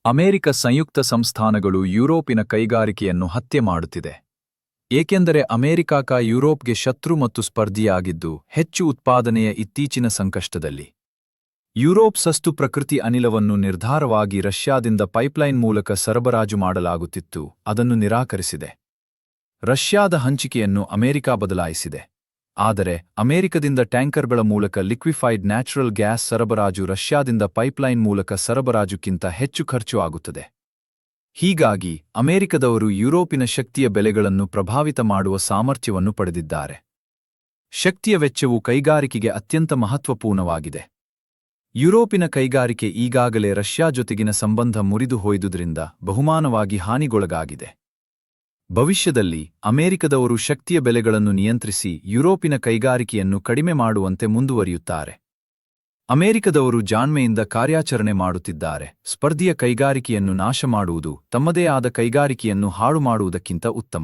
America ಸಂಯುಕ್ತ ಸಂಸ್ಥಾನಗಳು ಯುರೋಪಿನ ಕೈಗಾರಿಕೆಯನ್ನು ಹತ್ಯೆ ಮಾಡುತ್ತಿದೆ. ಏಕೆಂದರೆ ಅಮೆರಿಕಾಕ ಯುರೋಪ್ಗೆ ಶತ್ರು ಮತ್ತು ಸ್ಪರ್ಧಿಯಾಗಿದ್ದು ಹೆಚ್ಚು ಉತ್ಪಾದನೆಯ ಇತ್ತೀಚಿನ ಸಂಕಷ್ಟದಲ್ಲಿ ಯುರೋಪ್ ಸಸ್ತು ಪ್ರಕೃತಿ ಅನಿಲವನ್ನು ನಿರ್ಧಾರವಾಗಿ ರಷ್ಯಾದಿಂದ ಪೈಪ್ಲೈನ್ ಮೂಲಕ ಸರಬರಾಜು ಮಾಡಲಾಗುತ್ತಿತ್ತು, ಅದನ್ನು ನಿರಾಕರಿಸಿದೆ. ರಷ್ಯಾದ ಹಂಚಿಕೆಯನ್ನು ಅಮೆರಿಕ ಬದಲಾಯಿಸಿದೆ. ಆದರೆ ಅಮೆರಿಕದಿಂದ ಟ್ಯಾಂಕರ್ಗಳ ಮೂಲಕ ಲಿಕ್ವಿಫೈಡ್ ನ್ಯಾಚುರಲ್ ಗ್ಯಾಸ್ ಸರಬರಾಜು ರಷ್ಯಾದಿಂದ ಪೈಪ್ಲೈನ್ ಮೂಲಕ ಸರಬರಾಜುಕ್ಕಿಂತ ಹೆಚ್ಚು ಖರ್ಚು ಆಗುತ್ತದೆ. ಹೀಗಾಗಿ ಅಮೆರಿಕದವರು ಯುರೋಪಿನ ಶಕ್ತಿಯ ಬೆಲೆಗಳನ್ನು ಪ್ರಭಾವಿತ ಮಾಡುವ ಸಾಮರ್ಥ್ಯವನ್ನು ಪಡೆದಿದ್ದಾರೆ. ಶಕ್ತಿಯ ವೆಚ್ಚವು ಕೈಗಾರಿಕೆಗೆ ಅತ್ಯಂತ ಮಹತ್ವಪೂರ್ಣವಾಗಿದೆ. ಯುರೋಪಿನ ಕೈಗಾರಿಕೆ ಈಗಾಗಲೇ ರಷ್ಯಾ ಜೊತೆಗಿನ ಸಂಬಂಧ ಮುರಿದು ಹೋಯ್ದುದರಿಂದ ಬಹುಮಾನವಾಗಿ ಹಾನಿಗೊಳಗಾಗಿದೆ. ಭವಿಷ್ಯದಲ್ಲಿ ಅಮೆರಿಕದವರು ಶಕ್ತಿಯ ಬೆಲೆಗಳನ್ನು ನಿಯಂತ್ರಿಸಿ ಯುರೋಪಿನ ಕೈಗಾರಿಕೆಯನ್ನು ಕಡಿಮೆ ಮಾಡುವಂತೆ ಮುಂದುವರಿಯುತ್ತಾರೆ. ಅಮೆರಿಕದವರು ಜಾಣ್ಮೆಯಿಂದ ಕಾರ್ಯಾಚರಣೆ ಮಾಡುತ್ತಿದ್ದಾರೆ. ಸ್ಪರ್ಧಿಯ ಕೈಗಾರಿಕೆಯನ್ನು ನಾಶ ಮಾಡುವುದು ತಮ್ಮದೇ ಆದ ಕೈಗಾರಿಕೆಯನ್ನು ಹಾಳು ಮಾಡುವುದಕ್ಕಿಂತ ಉತ್ತಮ.